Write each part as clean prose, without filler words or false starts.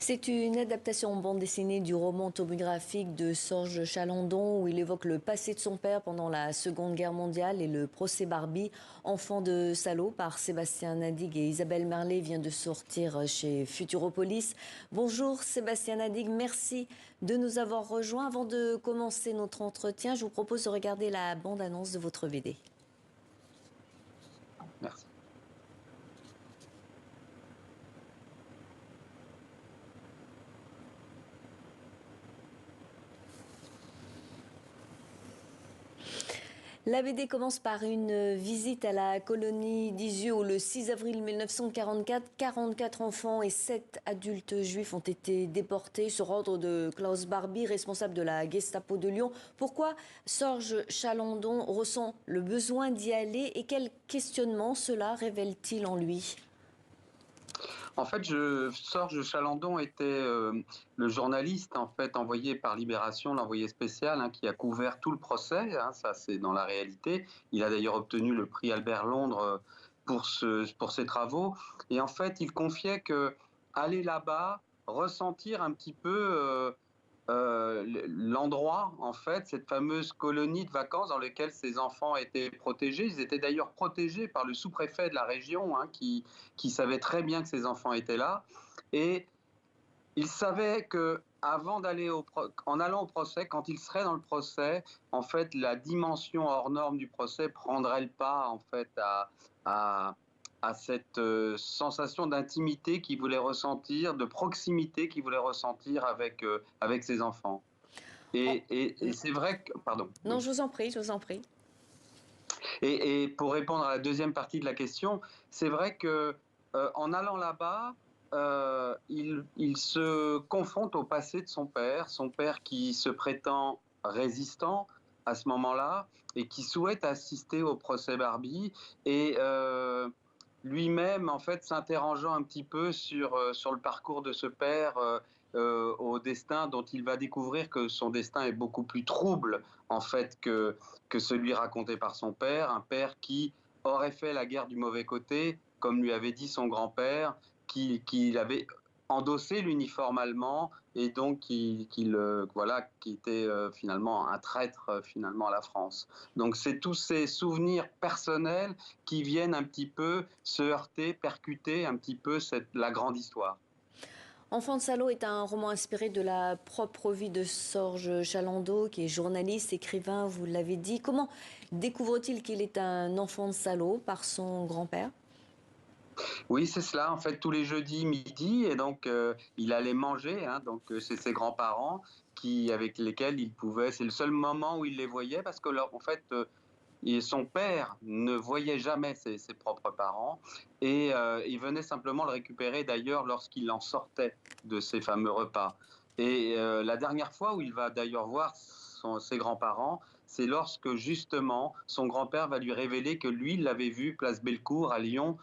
C'est une adaptation en bande dessinée du roman autobiographique de Sorge Chalandon où il évoque le passé de son père pendant la Seconde Guerre mondiale et le procès Barbie, enfant de salaud par Sébastien Nadig et Isabelle Merlet vient de sortir chez Futuropolis. Bonjour Sébastien Nadig, merci de nous avoir rejoints. Avant de commencer notre entretien, je vous propose de regarder la bande-annonce de votre BD. Merci. La BD commence par une visite à la colonie d'Isieux où le 6 avril 1944, 44 enfants et 7 adultes juifs ont été déportés sur ordre de Klaus Barbie, responsable de la Gestapo de Lyon. Pourquoi Sorge Chalandon ressent le besoin d'y aller et quel questionnement cela révèle-t-il en lui ? En fait, Sorge Chalandon était le journaliste en fait envoyé par Libération, l'envoyé spécial, qui a couvert tout le procès. Ça, c'est dans la réalité. Il a d'ailleurs obtenu le prix Albert Londres pour ses travaux. Et en fait, il confiait que aller là-bas, ressentir un petit peu l'endroit, en fait, cette fameuse colonie de vacances dans laquelle ces enfants étaient protégés. Ils étaient d'ailleurs protégés par le sous-préfet de la région, qui savait très bien que ces enfants étaient là. Et il savait que en allant au procès, quand il serait dans le procès, en fait, la dimension hors norme du procès prendrait le pas, en fait, à, à cette sensation d'intimité qu'il voulait ressentir, de proximité qu'il voulait ressentir avec ses enfants. Et c'est vrai que... Pardon. Non, Oui. je vous en prie, je vous en prie. Et pour répondre à la deuxième partie de la question, c'est vrai que en allant là-bas, il se confronte au passé de son père qui se prétend résistant à ce moment-là et qui souhaite assister au procès Barbie et lui-même en fait s'interrogeant un petit peu sur le parcours de ce père au destin dont il va découvrir que son destin est beaucoup plus trouble en fait que celui raconté par son père, un père qui aurait fait la guerre du mauvais côté, comme lui avait dit son grand-père, qu'il avait endossé l'uniforme allemand et donc qui était finalement un traître finalement à la France. Donc c'est tous ces souvenirs personnels qui viennent un petit peu se heurter, percuter un petit peu la grande histoire. Enfant de salaud est un roman inspiré de la propre vie de Sorge Chalandon, qui est journaliste, écrivain, vous l'avez dit. Comment découvre-t-il qu'il est un enfant de salaud par son grand-père ? Oui, c'est cela. En fait, tous les jeudis midi, et donc il allait manger, chez ses grands-parents, avec lesquels il pouvait. C'est le seul moment où il les voyait parce que, en fait, et son père ne voyait jamais ses propres parents et il venait simplement le récupérer d'ailleurs lorsqu'il en sortait de ces fameux repas. Et la dernière fois où il va d'ailleurs voir ses grands-parents, c'est lorsque justement son grand-père va lui révéler que lui, il l'avait vu place Bellecour à Lyon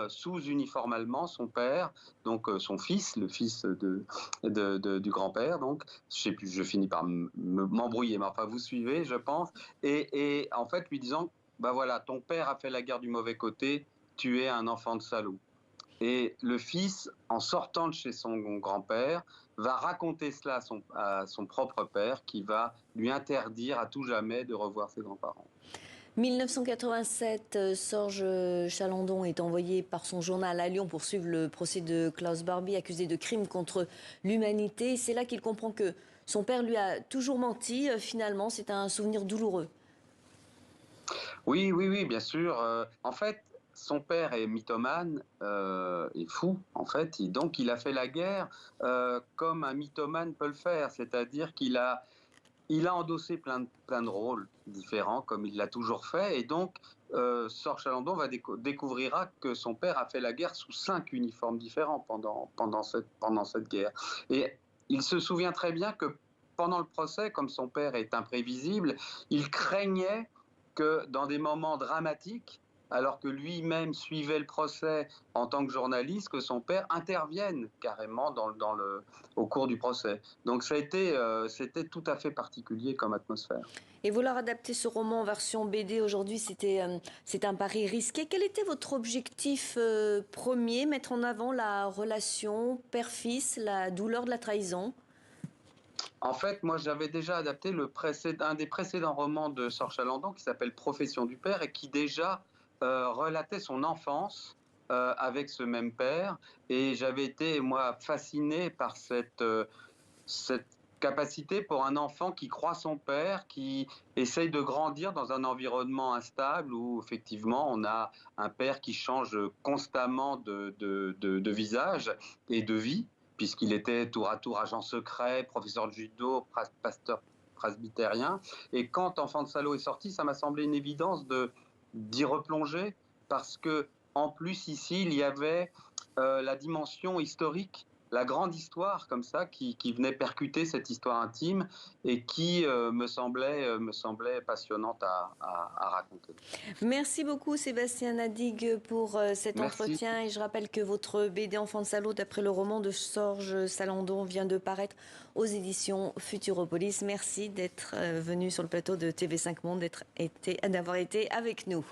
sous uniforme allemand, son père, donc son fils, le fils du grand-père, donc je sais plus, je finis par m'embrouiller, mais enfin vous suivez, je pense, et en fait lui disant, bah voilà, ton père a fait la guerre du mauvais côté, tu es un enfant de salaud. Et le fils, en sortant de chez son grand-père, va raconter cela à son propre père, qui va lui interdire à tout jamais de revoir ses grands-parents. 1987, Sorge Chalandon est envoyé par son journal à Lyon pour suivre le procès de Klaus Barbie, accusé de crimes contre l'humanité. C'est là qu'il comprend que son père lui a toujours menti. Finalement, c'est un souvenir douloureux. Oui, oui, oui, bien sûr. En fait, son père est mythomane, est fou, en fait. Donc, il a fait la guerre comme un mythomane peut le faire, c'est-à-dire il a endossé plein de rôles différents, comme il l'a toujours fait. Et donc, Sorge Chalandon découvrira que son père a fait la guerre sous 5 uniformes différents pendant cette guerre. Et il se souvient très bien que pendant le procès, comme son père est imprévisible, il craignait que dans des moments dramatiques, alors que lui-même suivait le procès en tant que journaliste, que son père intervienne carrément au cours du procès. Donc c'était tout à fait particulier comme atmosphère. Et vouloir adapter ce roman en version BD aujourd'hui, c'est un pari risqué. Quel était votre objectif premier? Mettre en avant la relation père-fils, la douleur de la trahison? En fait, moi, j'avais déjà adapté un des précédents romans de Sorche Chalandon qui s'appelle Profession du père et qui déjà relatait son enfance avec ce même père. Et j'avais été, moi, fasciné par cette capacité pour un enfant qui croit son père, qui essaye de grandir dans un environnement instable où effectivement on a un père qui change constamment de visage et de vie, puisqu'il était tour à tour agent secret, professeur de judo, pasteur presbytérien. Et quand Enfant de salaud est sorti, ça m'a semblé une évidence d'y replonger, parce que en plus ici il y avait la dimension historique, la grande histoire comme ça qui venait percuter cette histoire intime et qui me semblait passionnante à raconter. Merci beaucoup Sébastien Nadig pour cet Merci. entretien. Et je rappelle que votre BD Enfant de salaud, d'après le roman de Sorge Salandon, vient de paraître aux éditions Futuropolis. Merci d'être venu sur le plateau de TV5 Monde, d'avoir été avec nous.